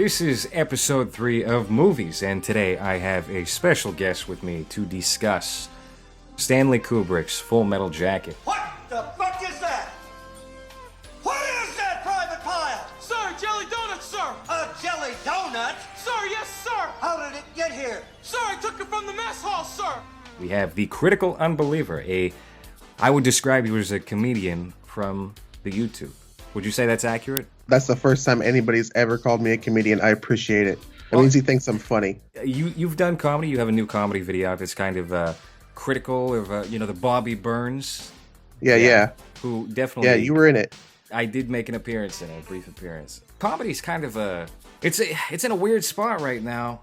This is episode 3 of Movies, and today I have a special guest with me to discuss Stanley Kubrick's Full Metal Jacket. What the fuck is that? What is that, Private Pile? Sir, jelly donuts, sir! A jelly donut? Sir, yes, sir! How did it get here? Sir, I took it from the mess hall, sir! We have the critical unbeliever, I would describe you as a comedian from the YouTube. Would you say that's accurate? That's the first time anybody's ever called me a comedian. I appreciate it. It means he thinks I'm funny. You've done comedy. You have a new comedy video out that's kind of critical of the Bobby Burns. Yeah. Who definitely. Yeah, you were in it. I did make an appearance in it, a brief appearance. Comedy's kind of it's in a weird spot right now,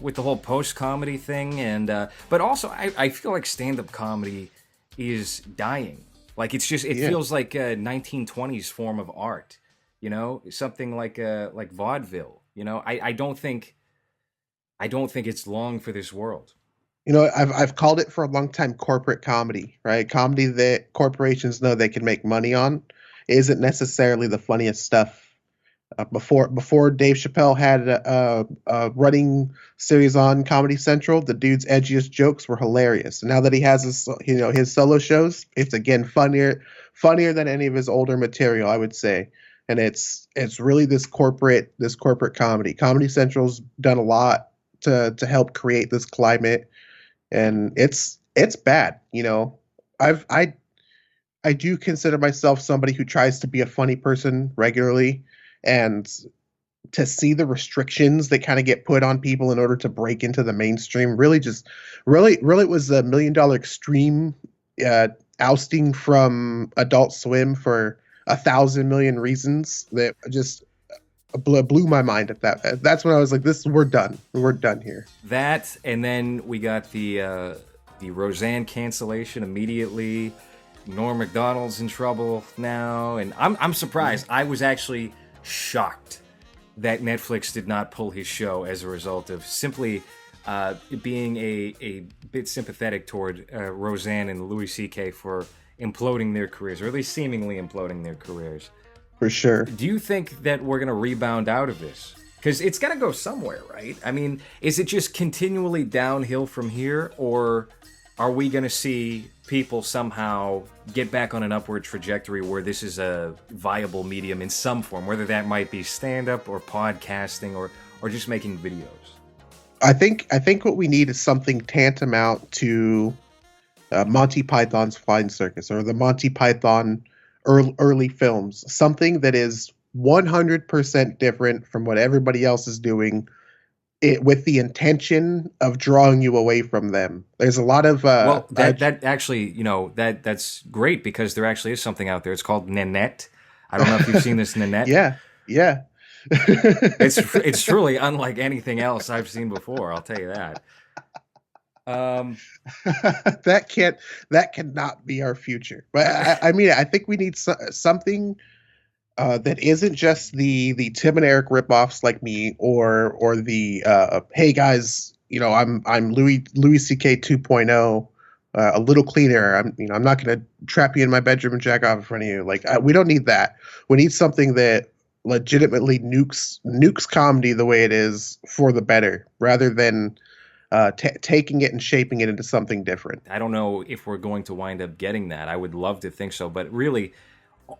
with the whole post-comedy thing, and but also I feel like stand-up comedy is dying. Like it feels like a 1920s form of art, something like vaudeville. I don't think it's long for this world. I've called it for a long time corporate comedy, right? Comedy that corporations know they can make money on isn't necessarily the funniest stuff. Before Dave Chappelle had a running series on Comedy Central, the dude's edgiest jokes were hilarious. And now that he has his solo shows, it's again funnier than any of his older material, I would say. And it's really this corporate comedy. Comedy Central's done a lot to help create this climate, and it's bad. I do consider myself somebody who tries to be a funny person regularly. And to see the restrictions that kind of get put on people in order to break into the mainstream really was a $1 Million Extreme ousting from Adult Swim for 1,000 million reasons that just blew my mind at that. That's when I was like, we're done here. That, and then we got the Roseanne cancellation immediately. Norm Macdonald's in trouble now, and I'm surprised. I was actually shocked that Netflix did not pull his show as a result of simply being a bit sympathetic toward Roseanne and Louis C.K. for imploding their careers, or at least seemingly imploding their careers. For sure. Do you think that we're going to rebound out of this? Because it's got to go somewhere, right? I mean, is it just continually downhill from here, or are we going to see people somehow get back on an upward trajectory where this is a viable medium in some form, whether that might be stand-up or podcasting or just making videos? I think what we need is something tantamount to Monty Python's Flying Circus or the Monty Python early films, something that is 100% different from what everybody else is doing, with the intention of drawing you away from them. There's a lot of that actually, that's great, because there actually is something out there. It's called Nanette. I don't know if you've seen this Nanette. Yeah. It's truly unlike anything else I've seen before. I'll tell you that. That cannot be our future. But I think we need something that isn't just the Tim and Eric ripoffs like me, or the hey guys, I'm Louis C.K. 2.0, a little cleaner. I'm not going to trap you in my bedroom and jack off in front of you. Like we don't need that. We need something that legitimately nukes comedy the way it is for the better, rather than taking it and shaping it into something different. I don't know if we're going to wind up getting that. I would love to think so, but really,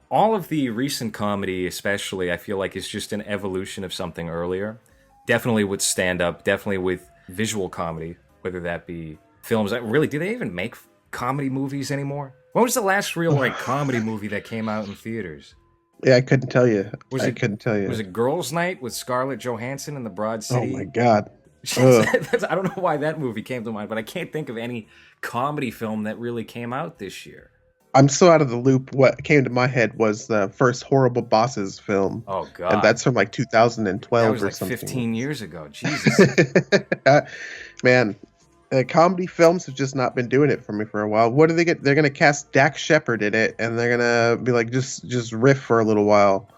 all of the recent comedy, especially, I feel like is just an evolution of something earlier. Definitely with stand-up, definitely with visual comedy, whether that be films. Really, do they even make comedy movies anymore? When was the last real comedy movie that came out in theaters? Yeah, I couldn't tell you. Was it Girls' Night with Scarlett Johansson in the Broad City? Oh my God. I don't know why that movie came to mind, but I can't think of any comedy film that really came out this year. I'm so out of the loop. What came to my head was the first Horrible Bosses film. Oh God! And that's from like 2012 that was or something. 15 years ago. Jesus, man, comedy films have just not been doing it for me for a while. What do they get? They're gonna cast Dax Shepard in it, and they're gonna be like just riff for a little while.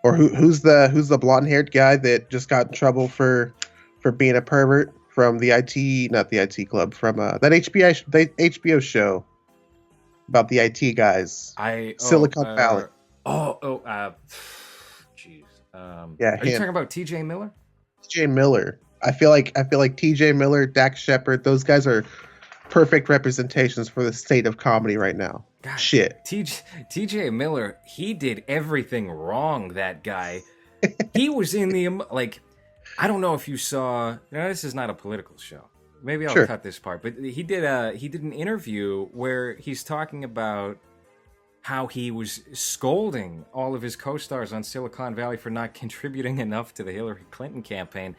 Or who's the blonde-haired guy that just got in trouble for being a pervert from the not the IT Club, from that HBO show about the IT guys. Silicon Valley. jeez. Yeah, Are you him. talking about T.J. Miller? T.J. Miller. I feel like T.J. Miller, Dax Shepard, those guys are perfect representations for the state of comedy right now. God, Shit. T.J. Miller, he did everything wrong. That guy, he was in the like. I don't know if you saw. No, this is not a political show. Maybe I'll Sure. cut this part. But he did an interview where he's talking about how he was scolding all of his co-stars on Silicon Valley for not contributing enough to the Hillary Clinton campaign.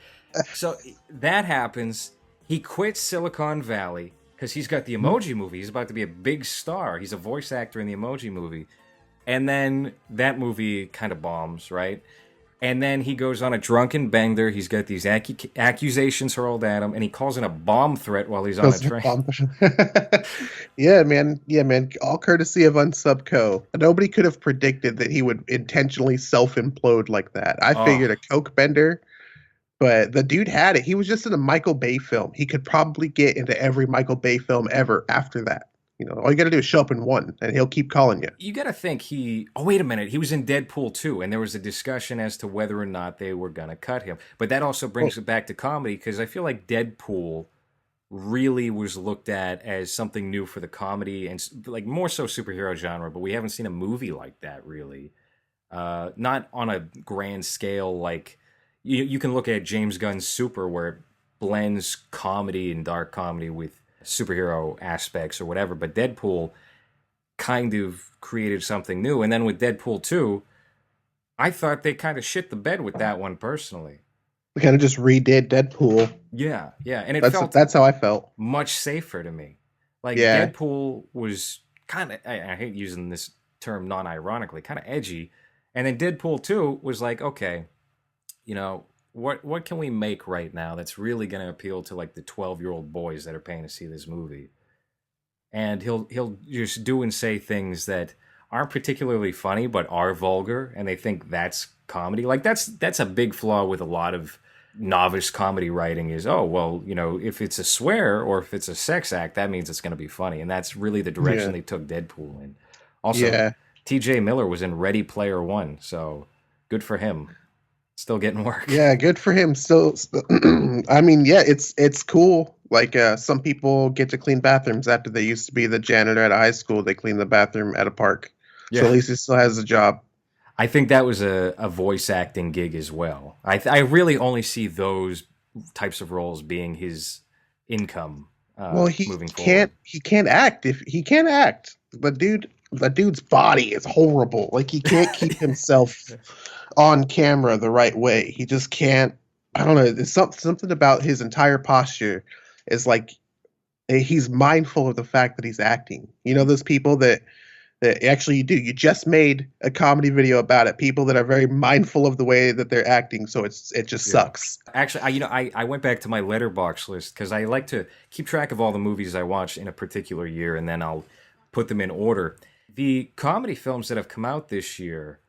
So that happens. He quits Silicon Valley because he's got the Emoji Movie. He's about to be a big star. He's a voice actor in the Emoji Movie. And then that movie kind of bombs, right? And then he goes on a drunken bender. He's got these accusations hurled at him, and he calls in a bomb threat while he's on a train. Yeah, man. All courtesy of Unsubco. Nobody could have predicted that he would intentionally self-implode like that. I figured a coke bender, but the dude had it. He was just in a Michael Bay film. He could probably get into every Michael Bay film ever after that. You know, all you got to do is show up in one, and he'll keep calling you. You got to think oh, wait a minute. He was in Deadpool 2, and there was a discussion as to whether or not they were going to cut him. But that also brings it back to comedy, because I feel like Deadpool really was looked at as something new for the comedy and like more so superhero genre, but we haven't seen a movie like that really. Not on a grand scale. Like you can look at James Gunn's Super, where it blends comedy and dark comedy with superhero aspects or whatever, but Deadpool kind of created something new. And then with Deadpool 2, I thought they kind of shit the bed with that one personally. We kind of just redid Deadpool. Yeah, and that's how I felt. Much safer to me. Like Deadpool was kind of, I hate using this term non-ironically, kind of edgy. And then Deadpool 2 was like, okay, you know, what can we make right now that's really going to appeal to like the 12-year-old boys that are paying to see this movie? And he'll just do and say things that aren't particularly funny but are vulgar, and they think that's comedy. Like that's a big flaw with a lot of novice comedy writing is, oh, well, you know, if it's a swear or if it's a sex act, that means it's going to be funny. And that's really the direction they took Deadpool in. Also, T.J. Miller was in Ready Player One, so good for him. Still getting work. Yeah, good for him. Still, I mean, yeah, it's cool. Like some people get to clean bathrooms after they used to be the janitor at a high school. They clean the bathroom at a park. Yeah. So at least he still has a job. I think that was a voice acting gig as well. I really only see those types of roles being his income. Well, he moving can't. forward. He can't act. If he can't act, the dude's body is horrible. Like he can't keep himself on camera the right way. He just can't. I don't know. There's something about his entire posture is like he's mindful of the fact that he's acting. You know, those people that actually you do. You just made a comedy video about it. People that are very mindful of the way that they're acting. So it just sucks. Actually, I went back to my Letterboxd list because I like to keep track of all the movies I watch in a particular year, and then I'll put them in order. The comedy films that have come out this year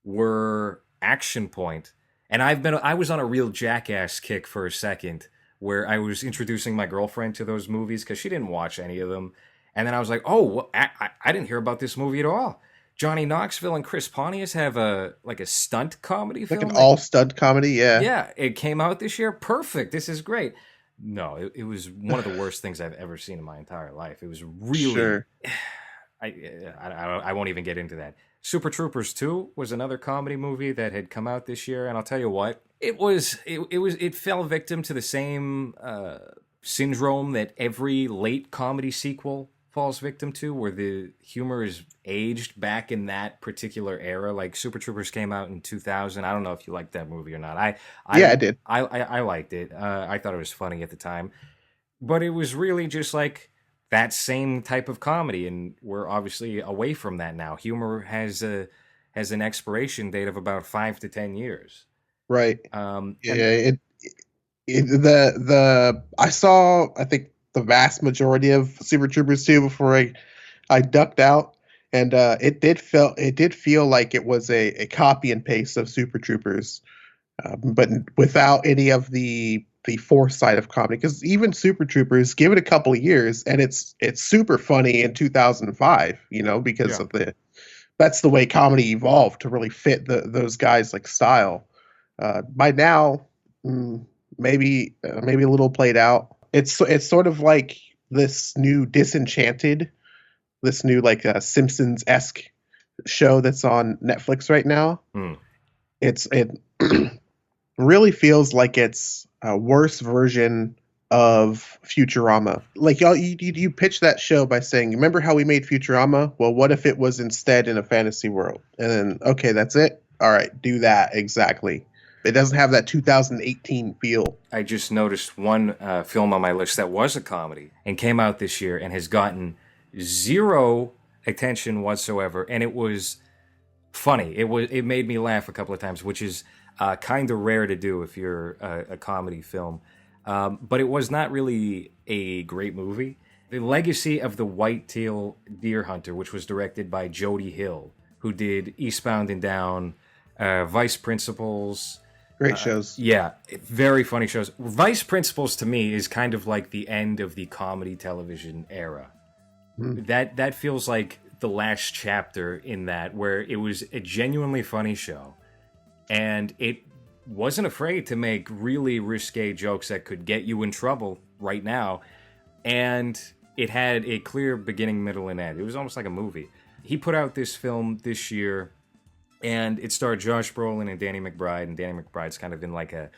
were Action Point, and I was on a real Jackass kick for a second where I was introducing my girlfriend to those movies because she didn't watch any of them. And then I was like, oh, I didn't hear about this movie at all. Johnny Knoxville and Chris Pontius have a stunt comedy film. Like an all-stunt comedy, yeah. Yeah, it came out this year. Perfect. This is great. No, it was one of the worst things I've ever seen in my entire life. It was really... Sure. I won't even get into that. Super Troopers 2 was another comedy movie that had come out this year, and I'll tell you what, it fell victim to the same syndrome that every late comedy sequel falls victim to, where the humor is aged back in that particular era. Like Super Troopers came out in 2000. I don't know if you liked that movie or not. I did. I liked it. I thought it was funny at the time, but it was really just like that same type of comedy, and we're obviously away from that now. Humor has an expiration date of about 5 to 10 years. Right. I saw, I think, the vast majority of Super Troopers 2 before I ducked out, and it did feel like it was a copy and paste of Super Troopers, but without any of the foresight of comedy. Because even Super Troopers, give it a couple of years, and it's super funny in 2005, you know, because of the that's the way comedy evolved to really fit those guys like style. By now, maybe a little played out. It's sort of like this new Disenchanted, this new like Simpsons-esque show that's on Netflix right now. Hmm. It really feels like it's a worse version of Futurama. Like you pitch that show by saying, "Remember how we made Futurama? Well, what if it was instead in a fantasy world?" And then, okay, that's it. All right, do that exactly. It doesn't have that 2018 feel. I just noticed one film on my list that was a comedy and came out this year and has gotten zero attention whatsoever, and it was funny. It made me laugh a couple of times, which is kind of rare to do if you're a comedy film. But it was not really a great movie. The Legacy of the White-Tailed Deer Hunter, which was directed by Jody Hill, who did Eastbound and Down, Vice Principals. Great shows. Yeah, very funny shows. Vice Principals to me is kind of like the end of the comedy television era. That feels like the last chapter in that, where it was a genuinely funny show, and it wasn't afraid to make really risque jokes that could get you in trouble right now, and it had a clear beginning, middle, and end. It was almost like a movie. He put out this film this year, and it starred Josh Brolin and Danny McBride, and Danny McBride's kind of in like a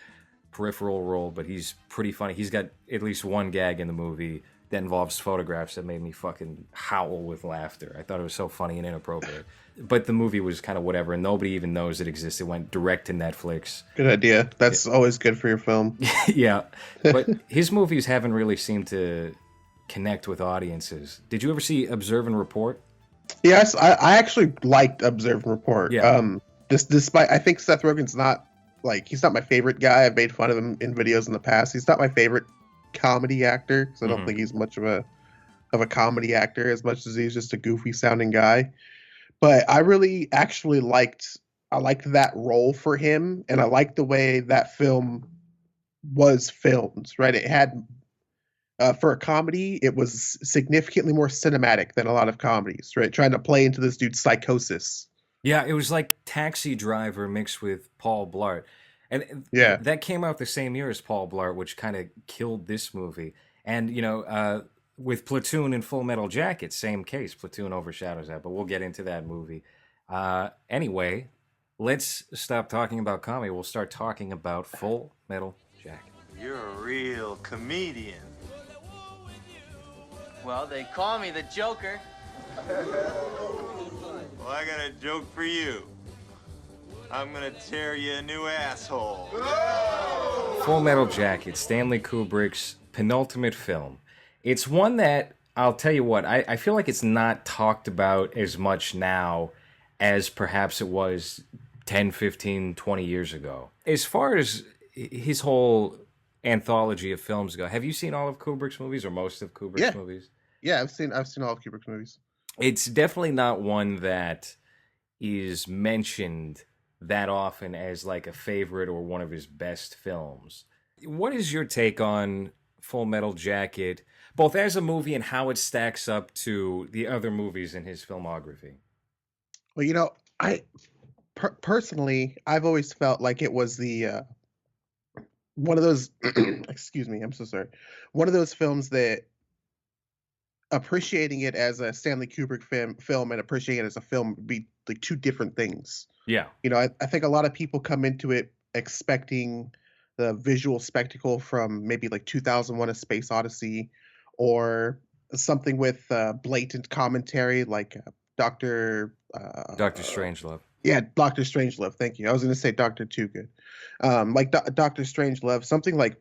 peripheral role, but he's pretty funny. He's got at least one gag in the movie that involves photographs that made me fucking howl with laughter. I thought it was so funny and inappropriate. But the movie was kind of whatever, and nobody even knows it exists. It went direct to Netflix. Good idea. That's always good for your film. Yeah, but his movies haven't really seemed to connect with audiences. Did you ever see Observe and Report? Yes, I actually liked Observe and Report. Yeah. Despite I think Seth Rogen's not he's not my favorite guy. I've made fun of him in videos in the past. He's not my favorite comedy actor because I don't think he's much of a comedy actor as much as he's just a goofy sounding guy. But I really actually liked that role for him, and I liked the way that film was filmed. Right, it had for a comedy, it was significantly more cinematic than a lot of comedies. Right, trying to play into this dude's psychosis. Yeah, it was like Taxi Driver mixed with Paul Blart. And Yeah. that came out the same year as Paul Blart, which kind of killed this movie. And, with Platoon and Full Metal Jacket, same case. Platoon overshadows that, but we'll get into that movie. Anyway, let's stop talking about comedy. We'll start talking about Full Metal Jacket. You're a real comedian. Well, they call me the Joker. Well, I got a joke for you. I'm gonna tear you a new asshole. Full Metal Jacket, Stanley Kubrick's penultimate film. It's one that, I'll tell you what, I feel like it's not talked about as much now as perhaps it was 10, 15, 20 years ago. As far as his whole anthology of films go, have you seen all of Kubrick's movies or most of Kubrick's movies? Yeah, I've seen all of Kubrick's movies. It's definitely not one that is mentioned that often as like a favorite or one of his best films. What is your take on Full Metal Jacket, both as a movie and how it stacks up to the other movies in his filmography? Well, I personally, I've always felt like it was the one of those excuse me, I'm so sorry. One of those films that appreciating it as a Stanley Kubrick film and appreciating it as a film would be like two different things. Yeah. I think a lot of people come into it expecting the visual spectacle from maybe like 2001: A Space Odyssey, or something with blatant commentary like Dr. Strangelove. Yeah, Dr. Strangelove. Thank you. I was going to say Dr. Too Good. Like Dr. Strangelove, something like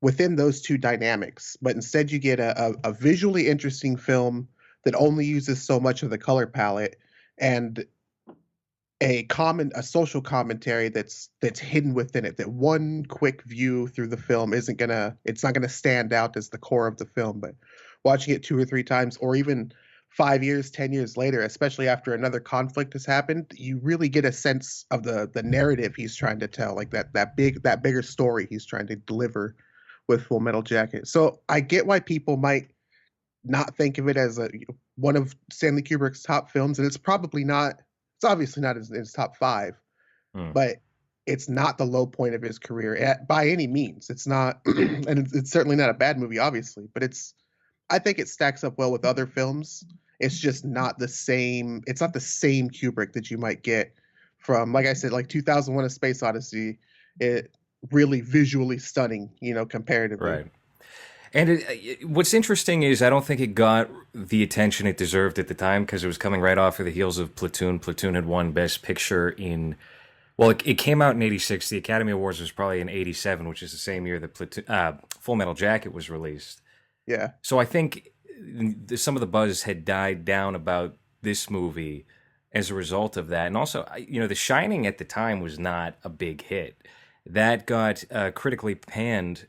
within those two dynamics, but instead you get a visually interesting film that only uses so much of the color palette, and a social commentary that's hidden within it. That one quick view through the film it's not gonna stand out as the core of the film, but watching it 2 or 3 times, or even 5 years, 10 years later, especially after another conflict has happened, you really get a sense of the narrative he's trying to tell, like that bigger story he's trying to deliver with Full Metal Jacket. So I get why people might not think of it as one of Stanley Kubrick's top films, and it's probably not. It's obviously not in his top 5, but it's not the low point of his career by any means. It's not, and it's certainly not a bad movie, obviously. But I think it stacks up well with other films. It's just not the same. It's not the same Kubrick that you might get from, like I said, like 2001: A Space Odyssey. It really visually stunning, comparatively. Right. And what's interesting is I don't think it got the attention it deserved at the time because it was coming right off of the heels of Platoon. Platoon had won Best Picture it came out in 86. The Academy Awards was probably in 87, which is the same year that Full Metal Jacket was released. Yeah. So I think some of the buzz had died down about this movie as a result of that. And also, The Shining at the time was not a big hit. That got critically panned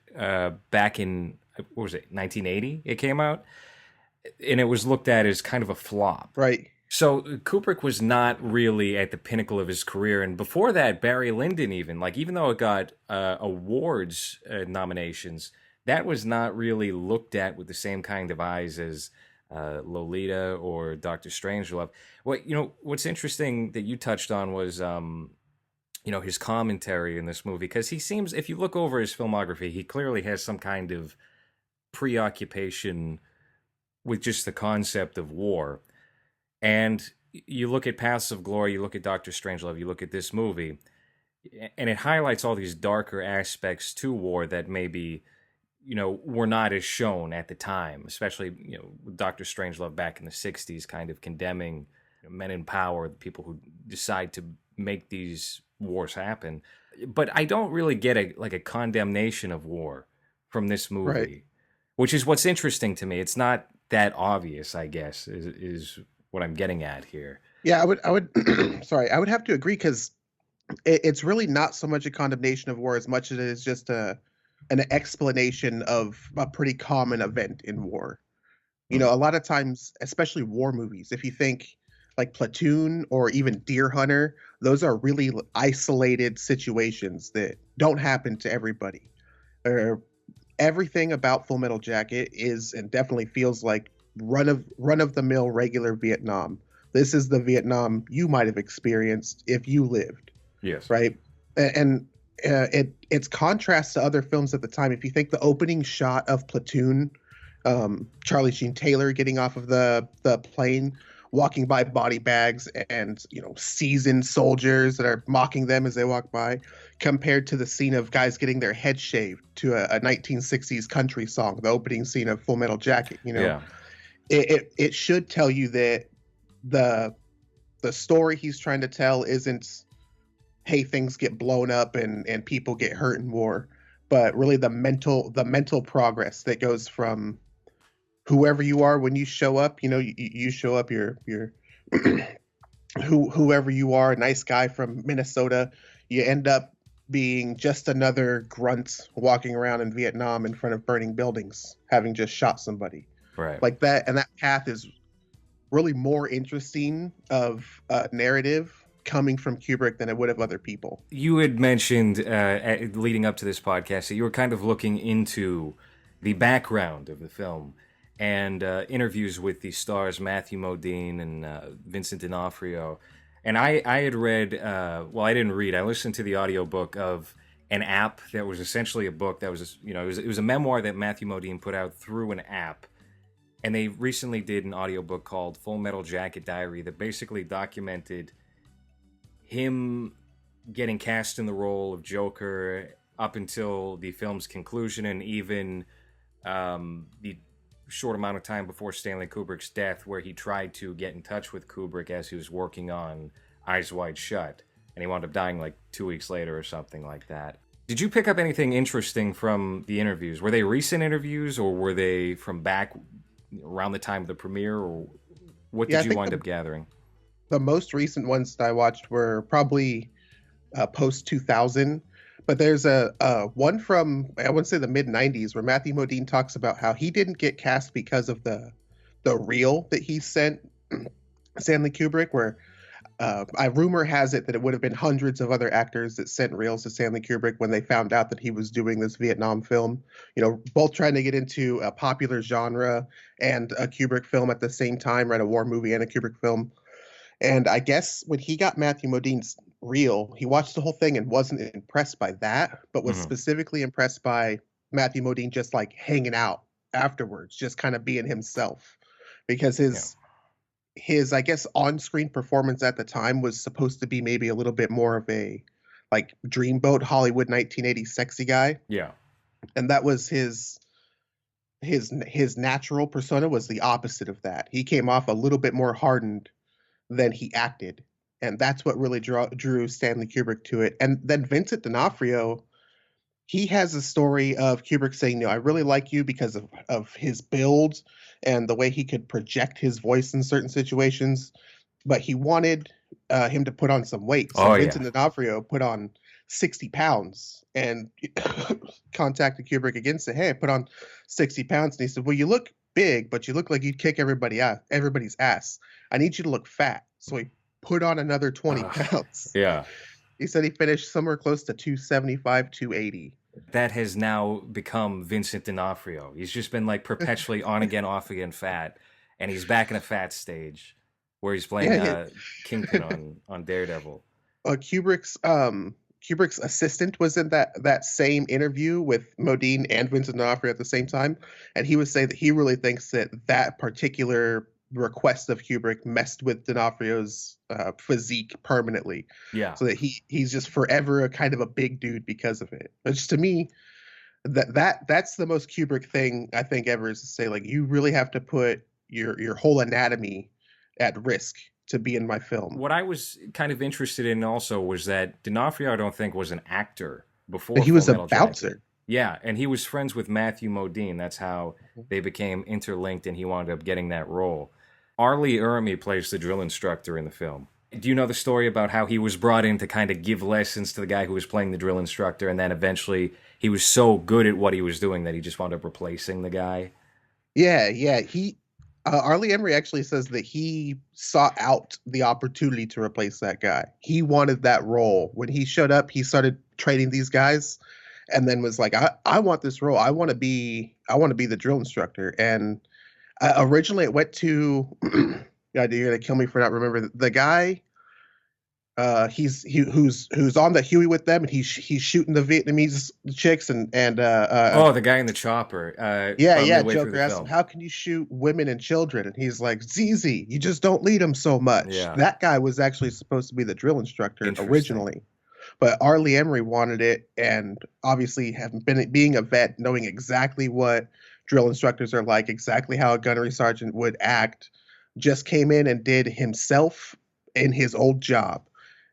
back in, what was it, 1980 it came out? And it was looked at as kind of a flop. Right. So Kubrick was not really at the pinnacle of his career. And before that, Barry Lyndon even though it got awards nominations, that was not really looked at with the same kind of eyes as Lolita or Dr. Strangelove. What's interesting that you touched on was his commentary in this movie, because he seems, if you look over his filmography, he clearly has some kind of preoccupation with just the concept of war. And you look at Paths of Glory, you look at Dr. Strangelove, you look at this movie, and it highlights all these darker aspects to war that maybe, were not as shown at the time, especially, with Dr. Strangelove back in the 60s, kind of condemning men in power, the people who decide to make these wars happen. But I don't really get a condemnation of war from this movie, right, which is what's interesting to me. It's not that obvious, I guess, is what I'm getting at here. Yeah, I would sorry, I would have to agree, because it's really not so much a condemnation of war as much as it is just an explanation of a pretty common event in war. A lot of times, especially war movies, if you think like Platoon or even Deer Hunter, those are really isolated situations that don't happen to everybody. Everything about Full Metal Jacket is, and definitely feels like, run of the mill regular Vietnam. This is the Vietnam you might have experienced if you lived. Yes. Right. And it's contrast to other films at the time. If you think the opening shot of Platoon, Charlie Sheen Taylor getting off of the plane, walking by body bags and seasoned soldiers that are mocking them as they walk by, compared to the scene of guys getting their head shaved to a 1960s country song, the opening scene of Full Metal Jacket. Yeah. It should tell you that the story he's trying to tell isn't, hey, things get blown up and people get hurt in war, but really the mental progress that goes from whoever you are when you show up. You show up, you're whoever you are, a nice guy from Minnesota, you end up being just another grunt walking around in Vietnam in front of burning buildings, having just shot somebody. Right. Like that, and that path is really more interesting of a narrative coming from Kubrick than it would have other people. You had mentioned leading up to this podcast that you were kind of looking into the background of the film and interviews with the stars Matthew Modine and Vincent D'onofrio. And I had read, I didn't read, I listened to the audiobook of an app that was essentially a book that was, it was a memoir that Matthew Modine put out through an app. And they recently did an audiobook called Full Metal Jacket Diary that basically documented him getting cast in the role of Joker up until the film's conclusion, and even the short amount of time before Stanley Kubrick's death, where he tried to get in touch with Kubrick as he was working on Eyes Wide Shut, and he wound up dying like 2 weeks later or something like that. Did you pick up anything interesting from the interviews? Were they recent interviews, or were they from back around the time of the premiere, or what did you wind up gathering? The most recent ones that I watched were probably post 2000, but there's a one from, I wouldn't say the mid 90s, where Matthew Modine talks about how he didn't get cast because of the reel that he sent Stanley Kubrick, where Rumor has it that it would have been hundreds of other actors that sent reels to Stanley Kubrick when they found out that he was doing this Vietnam film. Both trying to get into a popular genre and a Kubrick film at the same time, right? A war movie and a Kubrick film. And I guess when he got Matthew Modine's reel, he watched the whole thing and wasn't impressed by that, but was specifically impressed by Matthew Modine just like hanging out afterwards, just kind of being himself, because his I guess on-screen performance at the time was supposed to be maybe a little bit more of a like dreamboat Hollywood 1980s sexy guy. Yeah. And that was his natural persona was the opposite of that. He came off a little bit more hardened than he acted. And that's what really drew Stanley Kubrick to it. And then Vincent D'onofrio, he has a story of Kubrick saying, I really like you because of his build and the way he could project his voice in certain situations. But he wanted him to put on some weight. So Vincent D'onofrio put on 60 pounds and contacted Kubrick again, said, hey, I put on 60 pounds. And he said, well, you look big, but you look like you'd kick everybody's ass. I need you to look fat. So he put on another 20 pounds. Yeah. He said he finished somewhere close to 275, 280. That has now become Vincent D'onofrio. He's just been like perpetually on again, off again fat. And he's back in a fat stage where he's playing Kingpin on Daredevil. Kubrick's assistant was in that same interview with Modine and Vincent D'onofrio at the same time. And he would say that he really thinks that particular request of Kubrick messed with D'Onofrio's physique permanently. Yeah. So that he's just forever a kind of a big dude because of it. Which to me, that's the most Kubrick thing I think ever, is to say like you really have to put your whole anatomy at risk to be in my film. What I was kind of interested in also was that D'Onofrio, I don't think, was an actor before. But he was a Full Metal bouncer. Jacket. Yeah, and he was friends with Matthew Modine. That's how they became interlinked, and he wound up getting that role. Arlie Ermy plays the drill instructor in the film. Do you know the story about how he was brought in to kind of give lessons to the guy who was playing the drill instructor, and then eventually he was so good at what he was doing that he just wound up replacing the guy? Yeah. Arlie Emery actually says that he sought out the opportunity to replace that guy. He wanted that role. When he showed up, he started training these guys, and then was like, I want this role. I want to be the drill instructor. And originally it went to God, you're gonna kill me for not remembering the guy. Who's on the Huey with them, and he's shooting the Vietnamese chicks and the guy in the chopper. Joker asked him, how can you shoot women and children? And he's like, Zizi, you just don't lead them so much. Yeah. That guy was actually supposed to be the drill instructor originally, but Arlie Emery wanted it, and obviously being a vet, knowing exactly what drill instructors are like, exactly how a gunnery sergeant would act, just came in and did himself in his old job.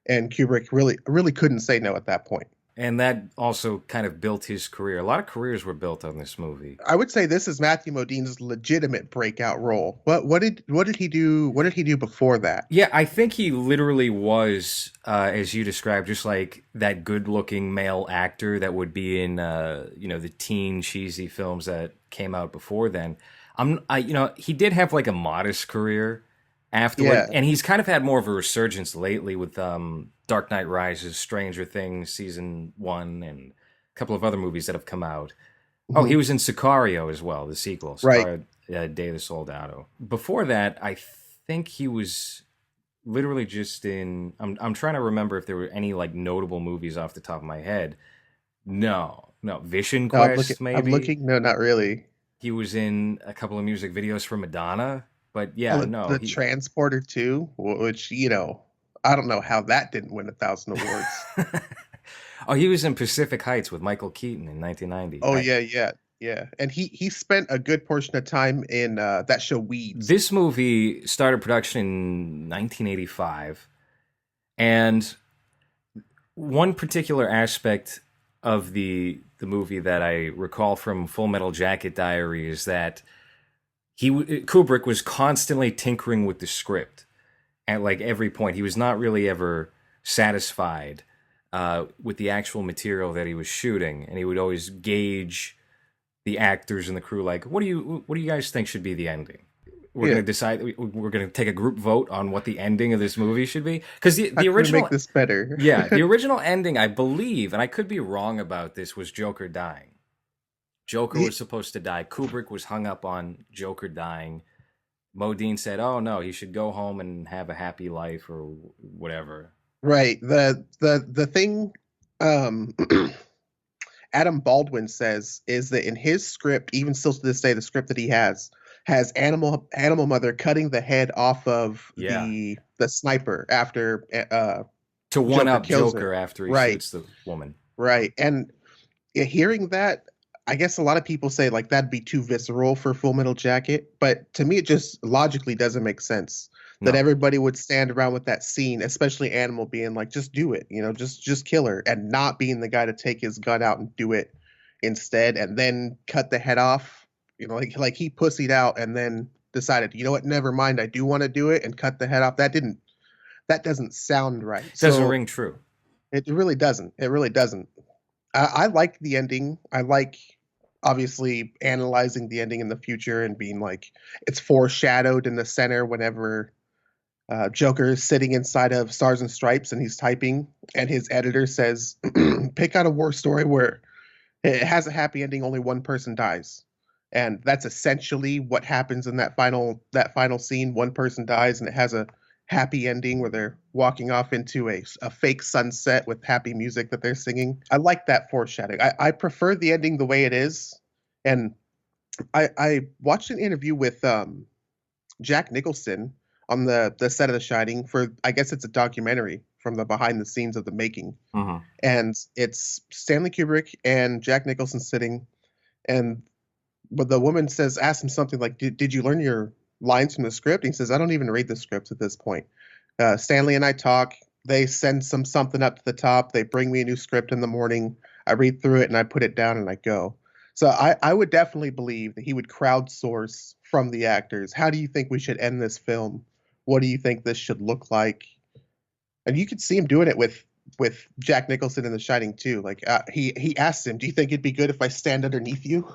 And Kubrick really couldn't say no at that point. And that also kind of built his career. A lot of careers were built on this movie. I would say this is Matthew Modine's legitimate breakout role. What did he do? What did he do before that? Yeah, I think he literally was, as you described, just like that good-looking male actor that would be in, the teen cheesy films that came out before then. He did have like a modest career afterward, and he's kind of had more of a resurgence lately with Dark Knight Rises, Stranger Things Season 1, and a couple of other movies that have come out. Mm-hmm. Oh, he was in Sicario as well, the sequel, Sicario, Day of the Soldado. Before that, I think he was literally just in... I'm trying to remember if there were any like notable movies off the top of my head. No, Vision Quest, maybe? I'm looking. No, not really. He was in a couple of music videos for Madonna. But the Transporter 2, which, I don't know how that didn't win 1,000 awards. Oh, he was in Pacific Heights with Michael Keaton in 1990. Oh, yeah. And he spent a good portion of time in that show Weeds. This movie started production in 1985. And one particular aspect of the movie that I recall from Full Metal Jacket Diary is that Kubrick was constantly tinkering with the script at like every point. He was not really ever satisfied with the actual material that he was shooting, and he would always gauge the actors and the crew like, what do you guys think should be the ending? we're going to decide. We're going to take a group vote on what the ending of this movie should be. Because the original make this better. Yeah, the original ending, I believe, and I could be wrong about this, was Joker dying. Joker was supposed to die. Kubrick was hung up on Joker dying. Modine said, "Oh no, he should go home and have a happy life or whatever." Right. The thing Adam Baldwin says is that in his script, even still to this day, the script that he has Animal Mother cutting the head off of the sniper after to one up Joker her. After he shoots the woman. Right. And hearing that, I guess a lot of people say like that'd be too visceral for Full Metal Jacket, but to me it just logically doesn't make sense that everybody would stand around with that scene, especially Animal being like, just do it, just kill her, and not being the guy to take his gun out and do it instead, and then cut the head off, like he pussied out and then decided, you know what, never mind, I do want to do it, and cut the head off. That doesn't sound right. It doesn't ring true. It really doesn't. It really doesn't. I like the ending. I like, obviously, analyzing the ending in the future and being like, it's foreshadowed in the center whenever Joker is sitting inside of Stars and Stripes and he's typing, and his editor says, pick out a war story where it has a happy ending, only one person dies. And that's essentially what happens in that final scene. One person dies and it has a happy ending where they're walking off into a fake sunset with happy music that they're singing. I like that foreshadowing. I prefer the ending the way it is. And I watched an interview with Jack Nicholson on the set of The Shining for, I guess it's a documentary from the behind the scenes of the making. And it's Stanley Kubrick and Jack Nicholson sitting, and but the woman asks him something like, did you learn your lines from the script? And he says, I don't even read the scripts at this point. Stanley and I talk, they send something up to the top, they bring me a new script in the morning, I read through it and I put it down and I go. So I would definitely believe that he would crowdsource from the actors. How do you think we should end this film? What do you think this should look like? And you could see him doing it with Jack Nicholson in The Shining too. Like he asked him, do you think it'd be good if I stand underneath you?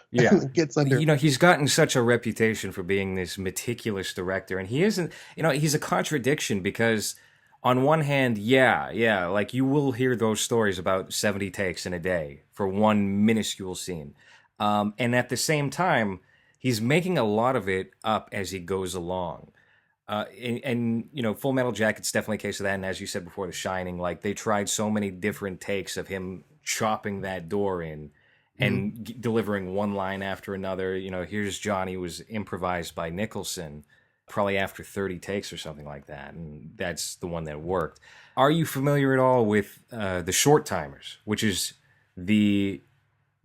Yeah. Gets under. He's gotten such a reputation for being this meticulous director, and he isn't, he's a contradiction, because on one hand, like you will hear those stories about 70 takes in a day for one minuscule scene. And at the same time, he's making a lot of it up as he goes along. And Full Metal Jacket's definitely a case of that. And as you said before, The Shining, like they tried so many different takes of him chopping that door in and delivering one line after another. Here's Johnny was improvised by Nicholson probably after 30 takes or something like that. And that's the one that worked. Are you familiar at all with The Short Timers, which is the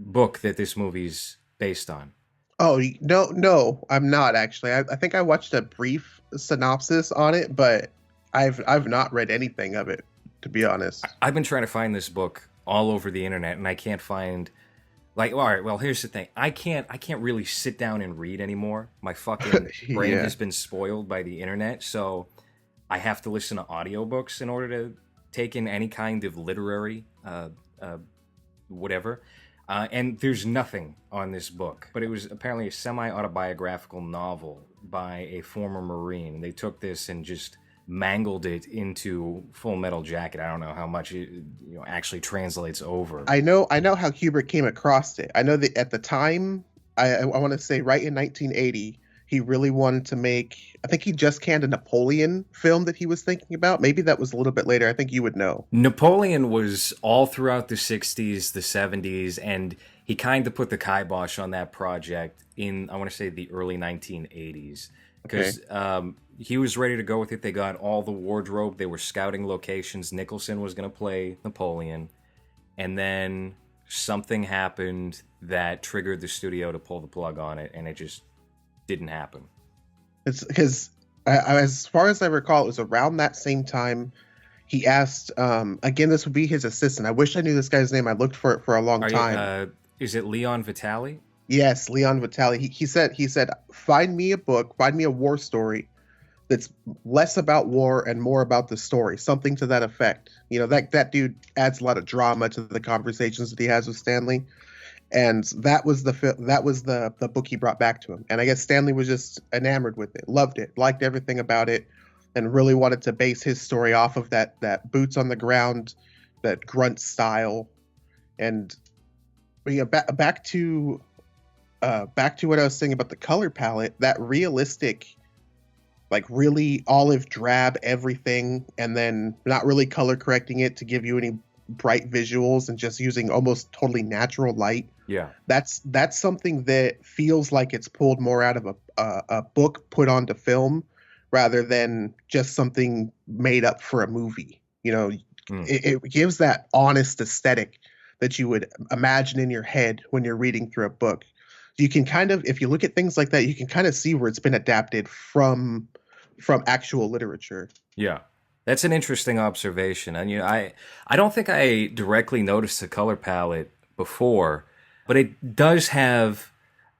book that this movie's based on? Oh, no, I'm not actually. I think I watched a brief synopsis on it, but I've not read anything of it, to be honest. I've been trying to find this book all over the internet, and I can't find. Like, all right, well, here's the thing. I can't really sit down and read anymore. My fucking brain has been spoiled by the internet, so I have to listen to audiobooks in order to take in any kind of literary whatever. And there's nothing on this book. But it was apparently a semi-autobiographical novel by a former Marine. They took this and just mangled it into Full Metal Jacket. I don't know how much it actually translates over. I know how Kubrick came across it. I know that at the time, I want to say right in 1980, he really wanted to make, I think he just canned a Napoleon film that he was thinking about. Maybe that was a little bit later. I think you would know. Napoleon was all throughout the 60s, the 70s, and he kind of put the kibosh on that project in, I want to say, the early 1980s. Because he was ready to go with it. They got all the wardrobe. They were scouting locations. Nicholson was going to play Napoleon. And then something happened that triggered the studio to pull the plug on it, and it just didn't happen. It's because, as far as I recall, it was around that same time he asked, again, this would be his assistant. I wish I knew this guy's name. I looked for it for a long time. Is it Leon Vitali? Yes, Leon Vitali. He said, find me a book, find me a war story that's less about war and more about the story, something to that effect. That dude adds a lot of drama to the conversations that he has with Stanley. And that was the book he brought back to him. And I guess Stanley was just enamored with it, loved it, liked everything about it, and really wanted to base his story off of that boots on the ground, that grunt style. And back to what I was saying about the color palette, that realistic, like really olive drab everything, and then not really color correcting it to give you any bright visuals, and just using almost totally natural light. Yeah. That's something that feels like it's pulled more out of a book put onto film rather than just something made up for a movie. It gives that honest aesthetic that you would imagine in your head when you're reading through a book. You can kind of, if you look at things like that, you can kind of see where it's been adapted from actual literature. Yeah. That's an interesting observation. And I don't think I directly noticed the color palette before, but it does have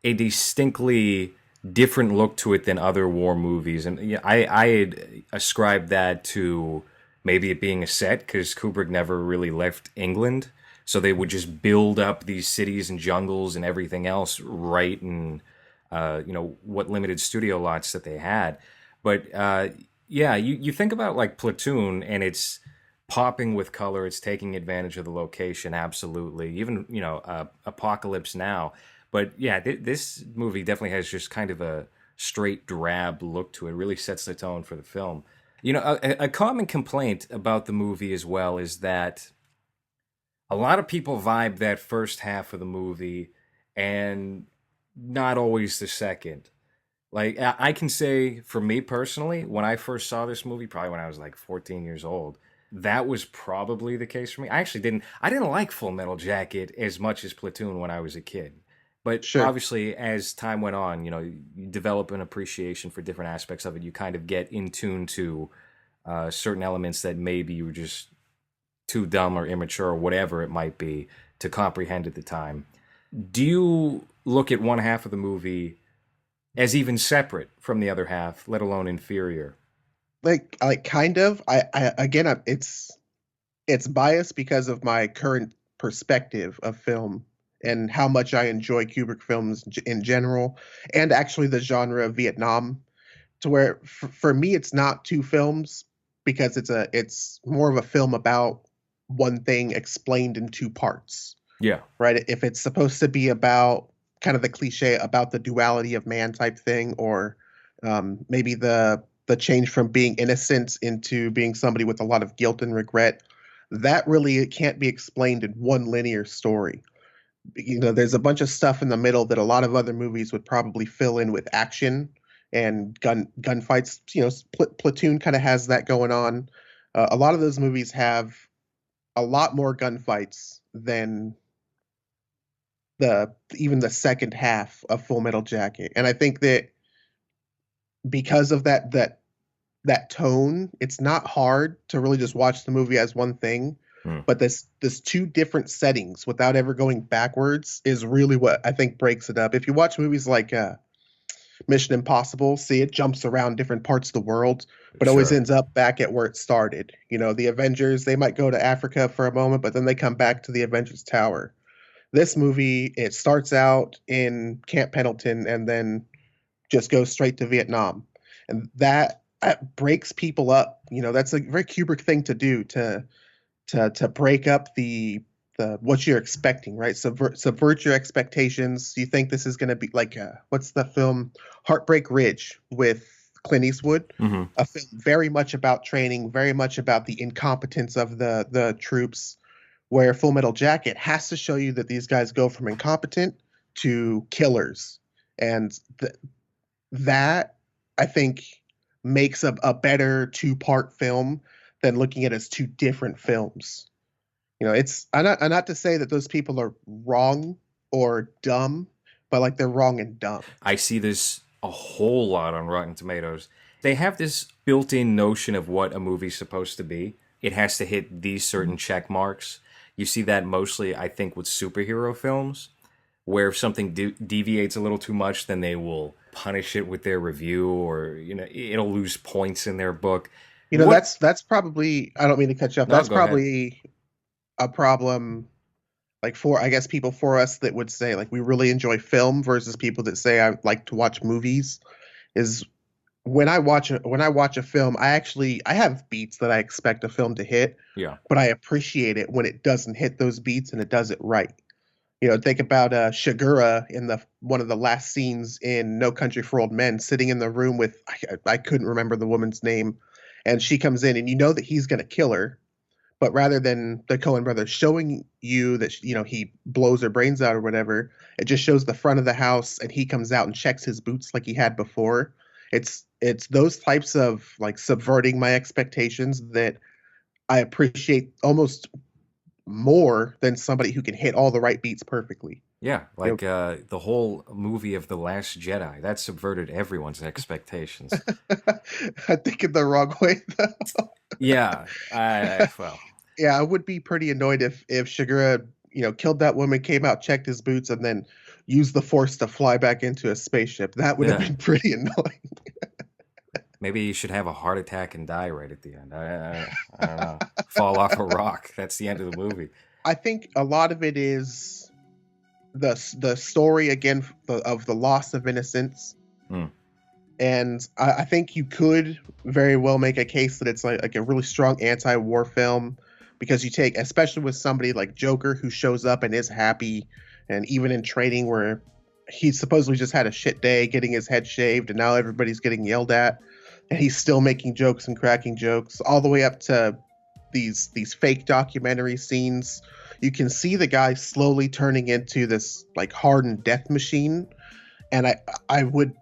a distinctly different look to it than other war movies. And I had ascribed that to maybe it being a set, because Kubrick never really left England. So they would just build up these cities and jungles and everything else right in, what limited studio lots that they had. But yeah, you think about like Platoon, and it's popping with color. It's taking advantage of the location. Absolutely. Even, Apocalypse Now. But yeah, this movie definitely has just kind of a straight drab look to it. It really sets the tone for the film. A common complaint about the movie as well is that a lot of people vibe that first half of the movie and not always the second. Like, I can say, for me personally, when I first saw this movie, probably when I was like 14 years old, that was probably the case for me. I didn't like Full Metal Jacket as much as Platoon when I was a kid. But Sure. Obviously, as time went on, you develop an appreciation for different aspects of it. You kind of get in tune to certain elements that maybe you were just too dumb or immature or whatever it might be to comprehend at the time. Do you look at one half of the movie as even separate from the other half, let alone inferior? Like kind of. It's biased because of my current perspective of film and how much I enjoy Kubrick films in general, and actually the genre of Vietnam. To where for me, it's not two films, because it's more of a film about one thing explained in two parts. Yeah. Right. If it's supposed to be about kind of the cliche about the duality of man type thing, or maybe the change from being innocent into being somebody with a lot of guilt and regret, that really it can't be explained in one linear story. There's a bunch of stuff in the middle that a lot of other movies would probably fill in with action and gunfights. Platoon kind of has that going on. A lot of those movies have a lot more gunfights than even the second half of Full Metal Jacket. And I think that because of that tone, it's not hard to really just watch the movie as one thing. But this two different settings without ever going backwards is really what I think breaks it up. If you watch movies like Mission Impossible, see, it jumps around different parts of the world, but always ends up back at where it started. The Avengers, they might go to Africa for a moment, but then they come back to the Avengers Tower. This movie, it starts out in Camp Pendleton and then just goes straight to Vietnam. And that breaks people up. That's a very Kubrick thing to do, to break up the what you're expecting, right? Subvert your expectations. You think this is going to be like what's the film Heartbreak Ridge with Clint Eastwood? Mm-hmm. A film very much about training, very much about the incompetence of the troops, where Full Metal Jacket has to show you that these guys go from incompetent to killers. And that, I think, makes a better two-part film than looking at it as two different films. It's I'm not to say that those people are wrong or dumb, but like they're wrong and dumb. I see this a whole lot on Rotten Tomatoes. They have this built-in notion of what a movie's supposed to be. It has to hit these certain check marks. You see that mostly, I think, with superhero films, where if something deviates a little too much, then they will punish it with their review, or it'll lose points in their book. That's probably, I don't mean to cut you off. No, that's go ahead. probably a problem like for I guess people for us that would say like we really enjoy film versus people that say I like to watch movies is when I watch a film, I have beats that I expect a film to hit, Yeah. but I appreciate it when it doesn't hit those beats and it does it right. You know, think about Shigura in the one of the last scenes in No Country for Old Men, sitting in the room with I couldn't remember the woman's name, and she comes in and you know that he's gonna kill her, but rather than the Coen brothers showing you that he blows her brains out or whatever, it just shows the front of the house and he comes out and checks his boots like he had before. It's those types of like subverting my expectations that I appreciate almost more than somebody who can hit all the right beats perfectly. Yeah, like the whole movie of The Last Jedi, that subverted everyone's expectations. I think in the wrong way though. Yeah, well, Yeah, I would be pretty annoyed if Shigura, killed that woman, came out, checked his boots, and then used the Force to fly back into a spaceship. That would have been pretty annoying. maybe you should have a heart attack and die right at the end. I don't know. Fall off a rock. That's the end of the movie. I think a lot of it is the story again of the loss of innocence. And I think you could very well make a case that it's like a really strong anti-war film, because you take, especially with somebody like Joker who shows up and is happy, and even in training where he supposedly just had a shit day getting his head shaved and now everybody's getting yelled at, and he's still making jokes and cracking jokes, all the way up to these fake documentary scenes. You can see the guy slowly turning into this like hardened death machine, and I would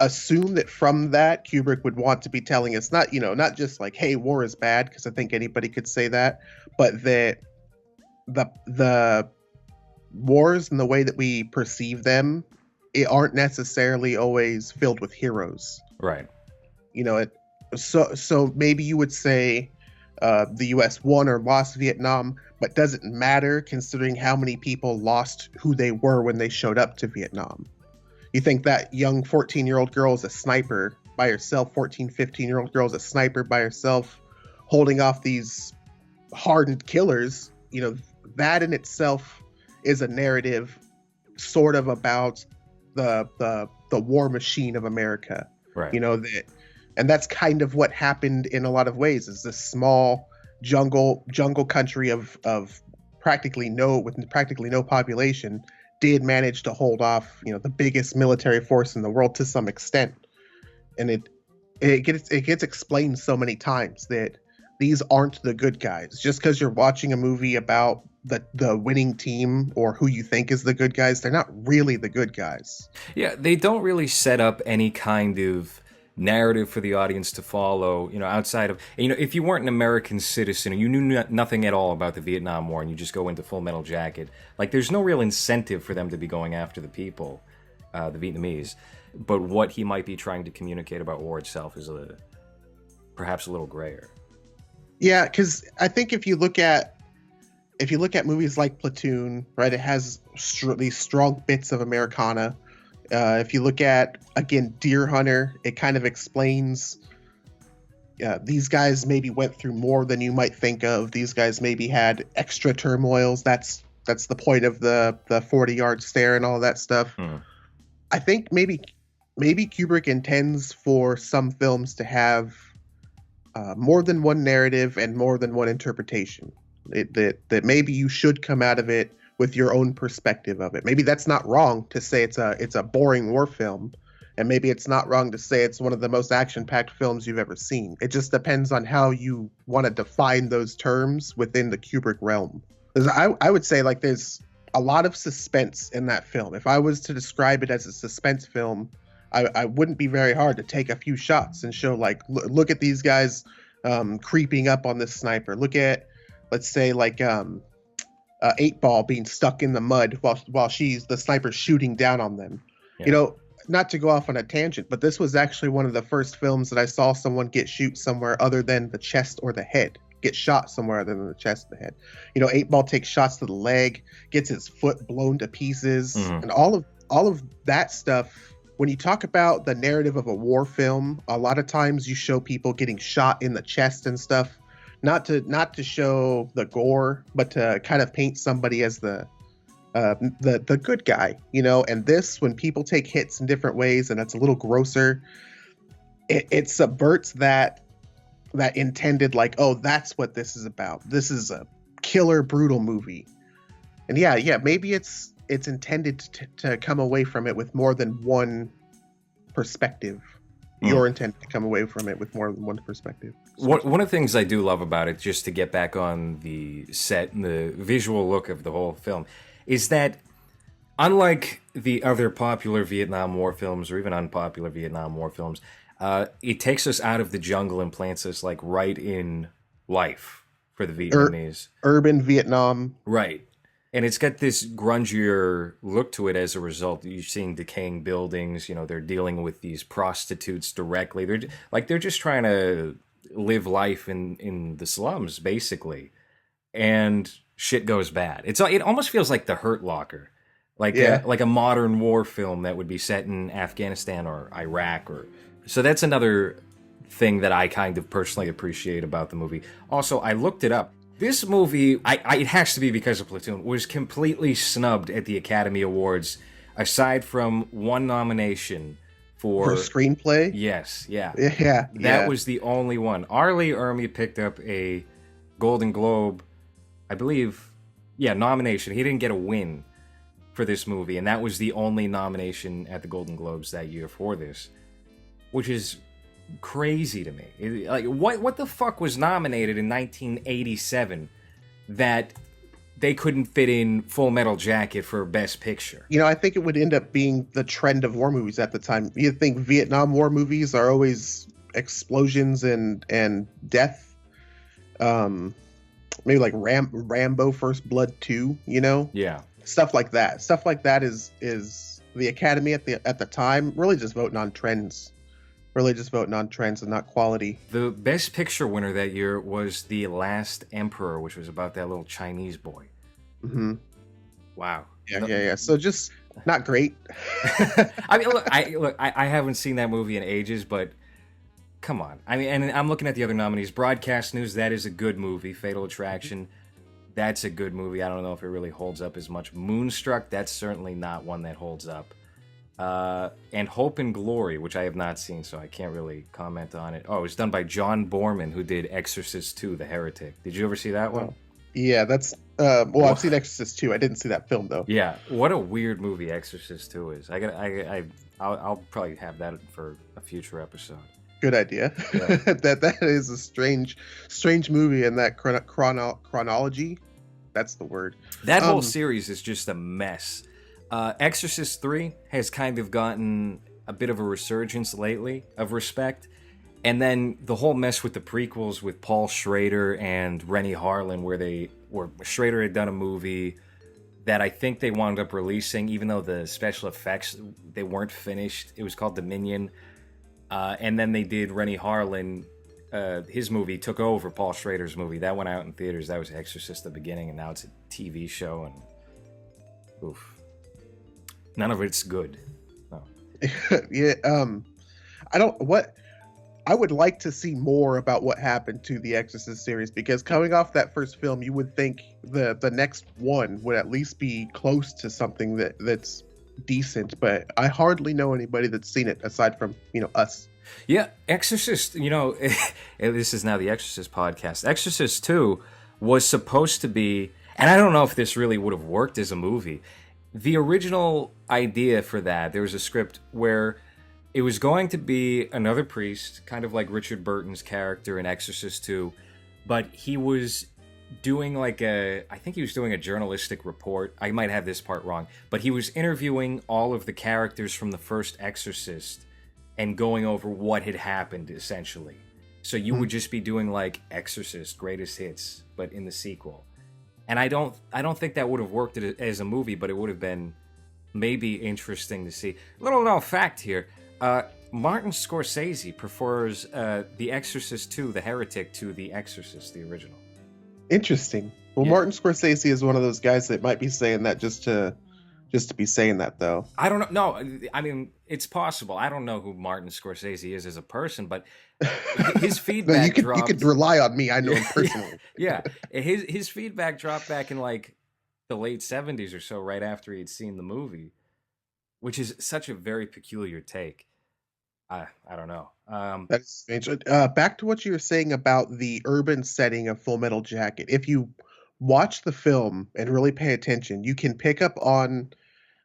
assume that from that Kubrick would want to be telling us not just like, hey, war is bad, because I think anybody could say that, but that the wars and the way that we perceive them, it aren't necessarily always filled with heroes. Right. So maybe you would say the U.S. won or lost Vietnam, but doesn't matter considering how many people lost who they were when they showed up to Vietnam. You think that young 14-year-old girl is a sniper by herself, 14, 15-year-old girl is a sniper by herself, holding off these hardened killers. That in itself is a narrative sort of about the war machine of America. Right. And that's kind of what happened in a lot of ways, is this small jungle country of practically no population did manage to hold off, the biggest military force in the world to some extent. And it gets explained so many times that these aren't the good guys. Just because you're watching a movie about the winning team or who you think is the good guys, they're not really the good guys. Yeah, they don't really set up any kind of narrative for the audience to follow, outside of, if you weren't an American citizen or you knew nothing at all about the Vietnam War and you just go into Full Metal Jacket, like there's no real incentive for them to be going after the people, the Vietnamese. But what he might be trying to communicate about war itself is perhaps a little grayer. Yeah, because I think if you look at movies like Platoon, right, it has these strong bits of Americana. If you look at, again, Deer Hunter, it kind of explains these guys maybe went through more than you might think of. These guys maybe had extra turmoils. That's the point of the 40-yard stare and all that stuff. I think maybe Kubrick intends for some films to have more than one narrative and more than one interpretation. That maybe you should come out of it with your own perspective of it. Maybe that's not wrong to say it's a boring war film, and maybe it's not wrong to say it's one of the most action-packed films you've ever seen. It just depends on how you want to define those terms within the Kubrick realm. I would say like there's a lot of suspense in that film. If I was to describe it as a suspense film, I wouldn't be very hard to take a few shots and show like, look at these guys creeping up on this sniper. Look at, let's say like 8-Ball being stuck in the mud while the sniper's shooting down on them. Yeah. Not to go off on a tangent, but this was actually one of the first films that I saw someone get shot somewhere other than the chest or the head. Get shot somewhere other than the chest or the head. 8-Ball takes shots to the leg, gets his foot blown to pieces, and all of that stuff. When you talk about the narrative of a war film, a lot of times you show people getting shot in the chest and stuff. not to show the gore, but to kind of paint somebody as the good guy, And this, when people take hits in different ways, and it's a little grosser, it subverts that intended, like, oh, that's what this is about. This is a killer, brutal movie. And yeah, maybe it's intended to come away from it with more than one perspective. You're intended to come away from it with more than one perspective. One of the things I do love about it, just to get back on the set and the visual look of the whole film, is that unlike the other popular Vietnam War films or even unpopular Vietnam War films, it takes us out of the jungle and plants us like right in life for the Vietnamese. Urban Vietnam. Right. And it's got this grungier look to it as a result. You're seeing decaying buildings. They're dealing with these prostitutes directly. They're just trying to live life in the slums, basically. And shit goes bad. It almost feels like The Hurt Locker, like a modern war film that would be set in Afghanistan or Iraq. So that's another thing that I kind of personally appreciate about the movie. Also, I looked it up. This movie, it has to be because of Platoon, was completely snubbed at the Academy Awards, aside from one nomination for screenplay. Yes, yeah. That was the only one. Arlie Ermy picked up a Golden Globe, I believe, nomination. He didn't get a win for this movie, and that was the only nomination at the Golden Globes that year for this, which is crazy to me. Like, what the fuck was nominated in 1987 that they couldn't fit in Full Metal Jacket for Best Picture? I think it would end up being the trend of war movies at the time. You think Vietnam War movies are always explosions and death. Maybe like Rambo First Blood 2, Yeah. Stuff like that. Stuff like that is the Academy at the time really just voting on trends. And not quality. The Best Picture winner that year was The Last Emperor, which was about that little Chinese boy. Mm-hmm. Wow. Yeah. So just not great. I mean, I haven't seen that movie in ages, but come on. I mean, and I'm looking at the other nominees. Broadcast News, that is a good movie. Fatal Attraction, that's a good movie. I don't know if it really holds up as much. Moonstruck, that's certainly not one that holds up. And Hope and Glory, which I have not seen, so I can't really comment on it. Oh, it was done by John Borman, who did Exorcist 2, The Heretic. Did you ever see that one? Yeah, that's... I've seen Exorcist 2. I didn't see that film, though. Yeah, what a weird movie Exorcist 2 is. I'll probably have that for a future episode. Good idea. Yeah. that is a strange movie, and that chronology, that's the word. That whole series is just a mess. Exorcist 3 has kind of gotten a bit of a resurgence lately of respect. And then the whole mess with the prequels with Paul Schrader and Rennie Harlan, where Schrader had done a movie that I think they wound up releasing, even though the special effects, they weren't finished. It was called Dominion. And then they did Rennie Harlan, his movie took over Paul Schrader's movie. That went out in theaters. That was Exorcist at the beginning, and now it's a TV show. And oof. None of it's good. No. Yeah. I would like to see more about what happened to the Exorcist series, because coming off that first film, you would think the next one would at least be close to something that's decent, but I hardly know anybody that's seen it aside from, us. Yeah, Exorcist, this is now the Exorcist podcast. Exorcist 2 was supposed to be, and I don't know if this really would have worked as a movie. The original idea for that, there was a script where it was going to be another priest, kind of like Richard Burton's character in Exorcist 2, but he was doing I think he was doing a journalistic report. I might have this part wrong, but he was interviewing all of the characters from the first Exorcist and going over what had happened, essentially. So you would just be doing like Exorcist Greatest Hits, but in the sequel. And I don't think that would have worked as a movie, but it would have been maybe interesting to see. Little known fact here, Martin Scorsese prefers The Exorcist 2, The Heretic, to The Exorcist, the original. Interesting. Well, yeah. Martin Scorsese is one of those guys that might be saying that just to just to be saying that though. I don't know. No, I mean, it's possible. I don't know who Martin Scorsese is as a person, but his No, feedback you could dropped. rely on me. I know him Yeah, personally. yeah. His feedback dropped back in like the late '70s or so, right after he'd seen the movie, which is such a very peculiar take. I don't know. That's strange. Back to what you were saying about the urban setting of Full Metal Jacket. If you watch the film and really pay attention, you can pick up on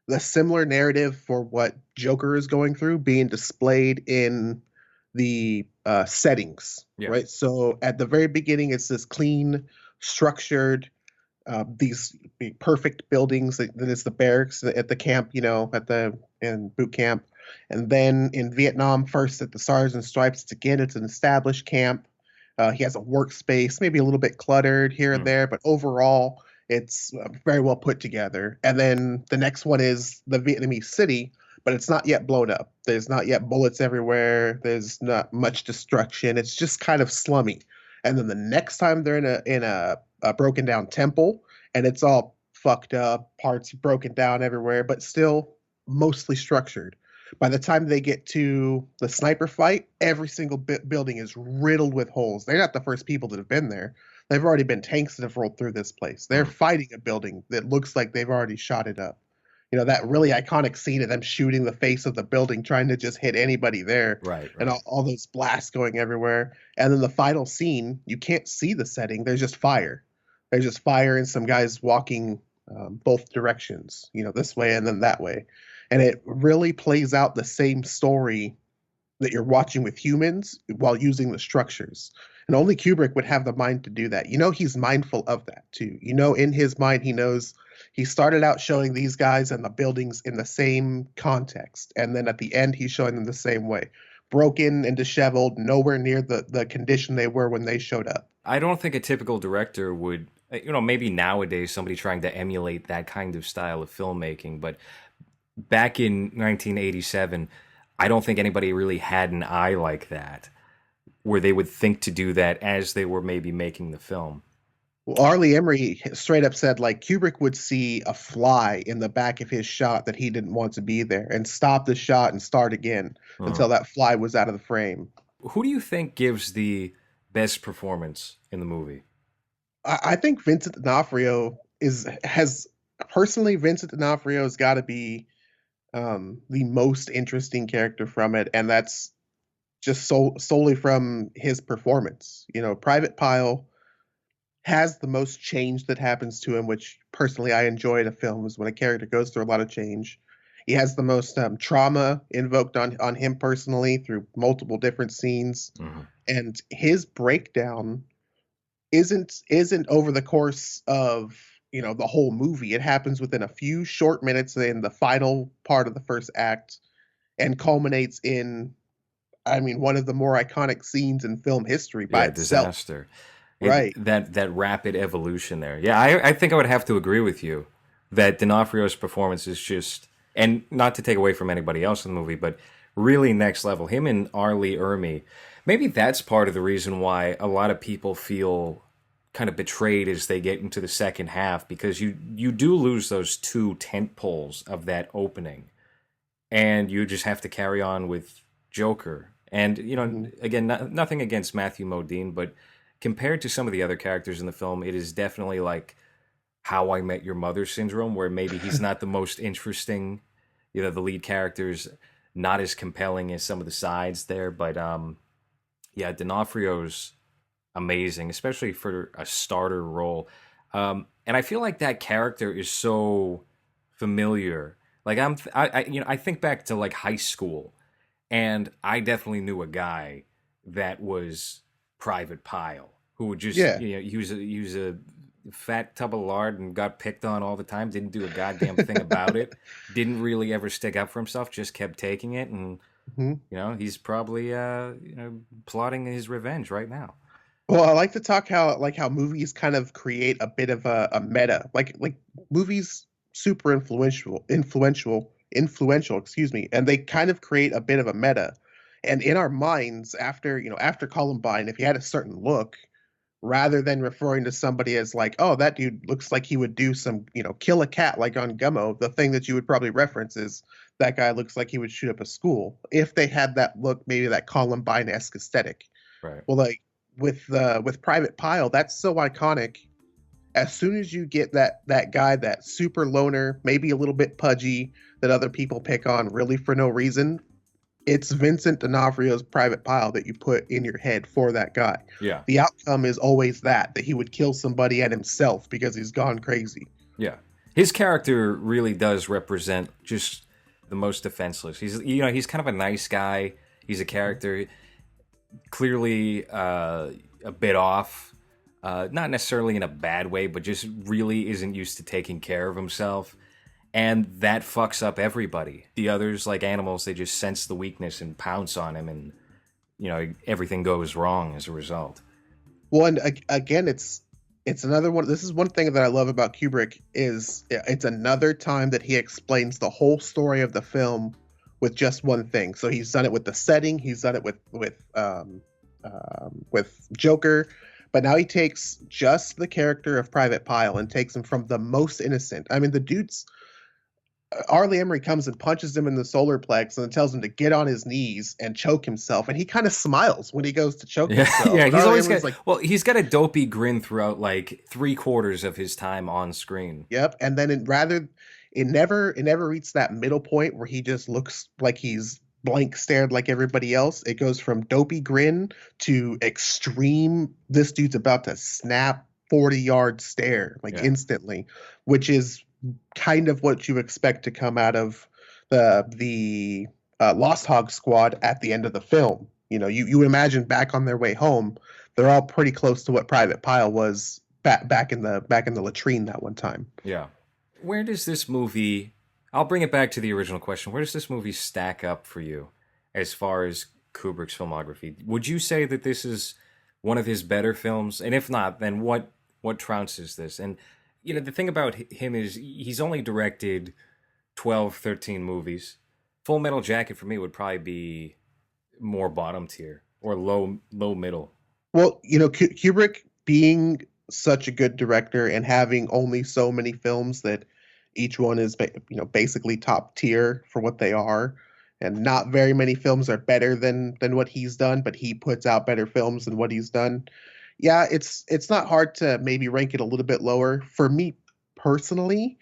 the similar narrative for what Joker is going through being displayed in the settings, Yeah. right? So at the very beginning, it's this clean, structured, these perfect buildings that is the barracks at the camp, in boot camp. And then in Vietnam, first at the Stars and Stripes, it's an established camp. He has a workspace, maybe a little bit cluttered here and there, but overall, it's very well put together. And then the next one is the Vietnamese city, but it's not yet blown up. There's not yet bullets everywhere. There's not much destruction. It's just kind of slummy. And then the next time they're in a broken down temple, and it's all fucked up, parts broken down everywhere, but still mostly structured. By the time they get to the sniper fight, every single building is riddled with holes. They're not the first people that have been there. They've already been tanks that have rolled through this place. They're fighting a building that looks like they've already shot it up. That really iconic scene of them shooting the face of the building, trying to just hit anybody there. Right. And all those blasts going everywhere. And then the final scene, you can't see the setting. There's just fire. There's just fire and some guys walking both directions, this way and then that way. And it really plays out the same story that you're watching with humans while using the structures. And only Kubrick would have the mind to do that. He's mindful of that too. In his mind, he knows he started out showing these guys and the buildings in the same context. And then at the end, he's showing them the same way. Broken and disheveled, nowhere near the condition they were when they showed up. I don't think a typical director would, maybe nowadays somebody trying to emulate that kind of style of filmmaking, but back in 1987, I don't think anybody really had an eye like that, where they would think to do that as they were maybe making the film. Well, Arlie Emery straight up said, like, Kubrick would see a fly in the back of his shot that he didn't want to be there and stop the shot and start again until that fly was out of the frame. Who do you think gives the best performance in the movie? I think Vincent D'onofrio Vincent D'onofrio has got to be the most interesting character from it, and that's just solely from his performance. Private Pile has the most change that happens to him, which personally I enjoy in a film, is when a character goes through a lot of change. He has the most trauma invoked on him personally through multiple different scenes, and his breakdown isn't over the course of the whole movie. It happens within a few short minutes in the final part of the first act and culminates in, one of the more iconic scenes in film history by itself. Disaster. Right. That rapid evolution there. Yeah, I think I would have to agree with you that D'Onofrio's performance is just, and not to take away from anybody else in the movie, but really next level. Him and Arlie Ermy, maybe that's part of the reason why a lot of people feel kind of betrayed as they get into the second half, because you do lose those two tent poles of that opening, and you just have to carry on with Joker. And again, nothing against Matthew Modine, but compared to some of the other characters in the film, it is definitely like How I Met Your Mother syndrome, where maybe he's not the most interesting, the lead character's not as compelling as some of the sides there, but D'Onofrio's amazing, especially for a starter role. And I feel like that character is so familiar. Like I think back to like high school, and I definitely knew a guy that was Private Pile, who would just he was a fat tub of lard and got picked on all the time, didn't do a goddamn thing about it, didn't really ever stick up for himself, just kept taking it, and he's probably plotting his revenge right now. Well, I like to talk how movies kind of create a bit of a meta. Like movies super influential, excuse me, and they kind of create a bit of a meta. And in our minds, after Columbine, if you had a certain look, rather than referring to somebody as like, oh, that dude looks like he would do some, kill a cat like on Gummo. The thing that you would probably reference is that guy looks like he would shoot up a school. If they had that look, maybe that Columbine-esque aesthetic. Right. Well, like with Private Pile, that's so iconic. As soon as you get that guy, that super loner, maybe a little bit pudgy, that other people pick on really for no reason, it's Vincent D'Onofrio's Private Pile that you put in your head for that guy. Yeah. The outcome is always that he would kill somebody and himself because he's gone crazy. Yeah. His character really does represent just the most defenseless. He's kind of a nice guy. He's a character clearly a bit off, not necessarily in a bad way, but just really isn't used to taking care of himself. And that fucks up everybody. The others, like animals, they just sense the weakness and pounce on him, and everything goes wrong as a result. Well, and again, it's another one. This is one thing that I love about Kubrick is it's another time that he explains the whole story of the film with just one thing. So he's done it with the setting. He's done it with Joker. But now he takes just the character of Private Pile and takes him from the most innocent. I mean, the dude's Arlie Emery comes and punches him in the solar plex and then tells him to get on his knees and choke himself. And he kind of smiles when he goes to choke himself. Yeah, he's always got he's got a dopey grin throughout like 3/4 of his time on screen. Yep. And then it never reaches that middle point where he just looks like he's blank stared like everybody else. It goes from dopey grin to extreme, this dude's about to snap 40-yard stare instantly, which is kind of what you expect to come out of the Lost Hog Squad at the end of the film. You would imagine back on their way home, they're all pretty close to what Private Pile was back in the latrine that one time. Yeah. Where does this movie, I'll bring it back to the original question, where does this movie stack up for you as far as Kubrick's filmography? Would you say that this is one of his better films? And if not, then what trounces this? And the thing about him is he's only directed 12, 13 movies. Full Metal Jacket for me would probably be more bottom tier or low middle. Well, Kubrick being such a good director and having only so many films that each one is basically top tier for what they are, and not very many films are better than what he's done, but he puts out better films than what he's done. Yeah, it's not hard to maybe rank it a little bit lower. For me personally,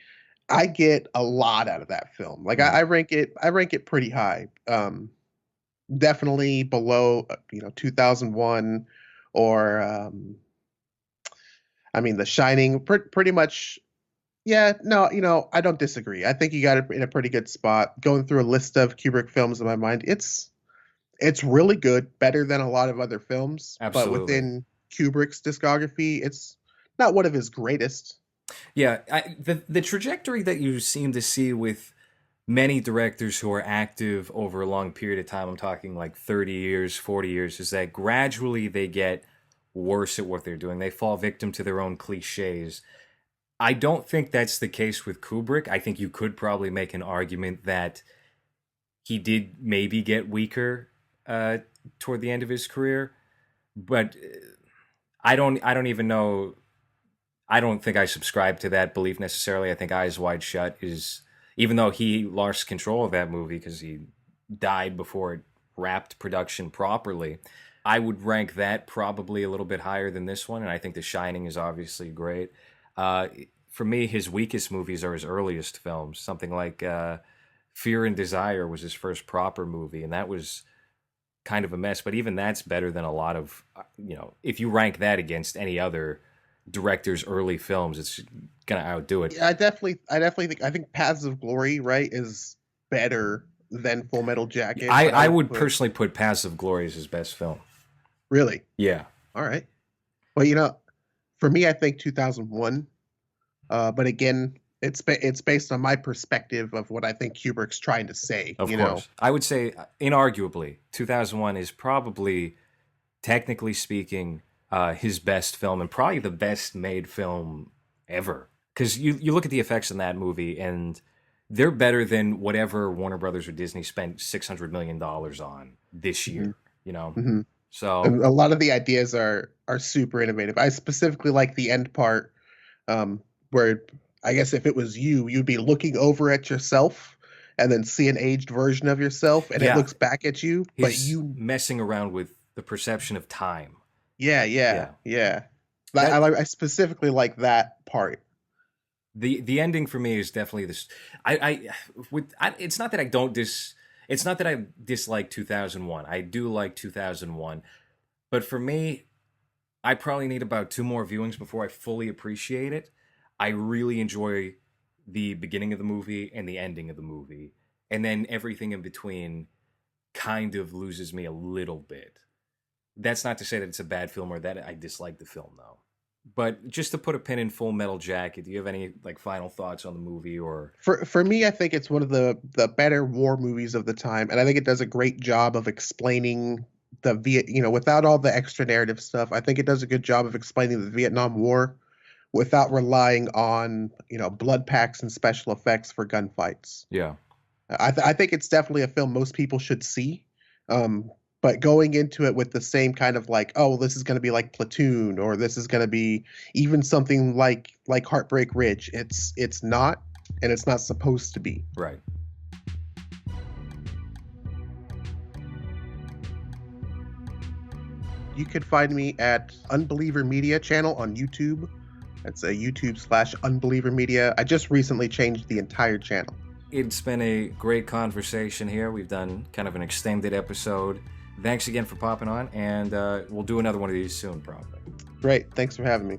I get a lot out of that film. Like I rank it pretty high. Definitely below 2001 or The Shining. Pretty much. Yeah, no, I don't disagree. I think you got it in a pretty good spot. Going through a list of Kubrick films in my mind, it's really good, better than a lot of other films. Absolutely. But within Kubrick's discography, it's not one of his greatest. Yeah, the trajectory that you seem to see with many directors who are active over a long period of time, I'm talking like 30 years, 40 years, is that gradually they get worse at what they're doing. They fall victim to their own cliches. I don't think that's the case with Kubrick. I think you could probably make an argument that he did maybe get weaker toward the end of his career, but I don't even know. I don't think I subscribe to that belief necessarily. I think Eyes Wide Shut is, even though he lost control of that movie because he died before it wrapped production properly, I would rank that probably a little bit higher than this one. And I think The Shining is obviously great. For me, his weakest movies are his earliest films. Something like Fear and Desire was his first proper movie, and that was kind of a mess. But even that's better than a lot of, if you rank that against any other director's early films, it's gonna outdo it. Yeah, I definitely think Paths of Glory, right, is better than Full Metal Jacket. I would personally put Paths of Glory as his best film. Really? Yeah. All right. Well, for me, I think 2001. But again, it's based on my perspective of what I think Kubrick's trying to say. Of course. I would say, inarguably, 2001 is probably, technically speaking, his best film and probably the best made film ever. Because you look at the effects in that movie and they're better than whatever Warner Brothers or Disney spent $600 million on this year, Mm-hmm. So and a lot of the ideas are are super innovative. I specifically like the end part, where I guess if it was you, you'd be looking over at yourself and then see an aged version of yourself, and it Yeah. looks back at you, but He's you. messing around with the perception of time. Yeah. That- I specifically like that part. The ending for me is definitely this. It's not that I don't It's not that I dislike 2001. I do like 2001, but for me, I probably need about 2 more viewings before I fully appreciate it. I really enjoy the beginning of the movie and the ending of the movie, and then everything in between kind of loses me a little bit. That's not to say that it's a bad film or that I dislike the film, though. But just to put a pin in Full Metal Jacket, do you have any like final thoughts on the movie? Or For me, I think it's one of the better war movies of the time, and I think it does a great job of explaining without all the extra narrative stuff. I think it does a good job of explaining the Vietnam War without relying on blood packs and special effects for gunfights. Yeah, I think it's definitely a film most people should see. But going into it with the same kind of like, oh, this is going to be like Platoon, or this is going to be even something like Heartbreak Ridge. It's not, and it's not supposed to be. right. You can find me at Unbeliever Media channel on YouTube. That's a YouTube/Unbeliever Media. I just recently changed the entire channel. It's been a great conversation here. We've done kind of an extended episode. Thanks again for popping on, and we'll do another one of these soon, probably. Great. Thanks for having me.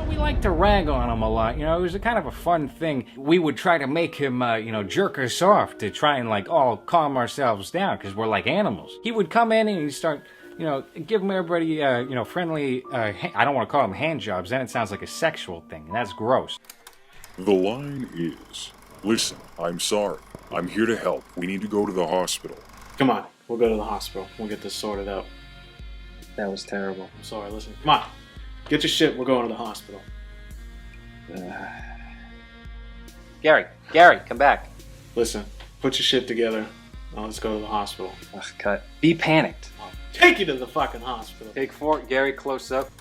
We like to rag on him a lot. It was a kind of a fun thing. We would try to make him, jerk us off to try and, all calm ourselves down because we're like animals. He would come in and he'd start, give everybody, friendly, I don't want to call them hand jobs. Then it sounds like a sexual thing, and that's gross. The line is, listen, I'm sorry. I'm here to help. We need to go to the hospital. Come on, we'll go to the hospital. We'll get this sorted out. That was terrible. I'm sorry, listen. Come on. Get your shit, we're going to the hospital. Gary, come back. Listen, put your shit together. Now let's go to the hospital. Ugh, cut. Be panicked. I'll take you to the fucking hospital. Take 4, Gary, close up.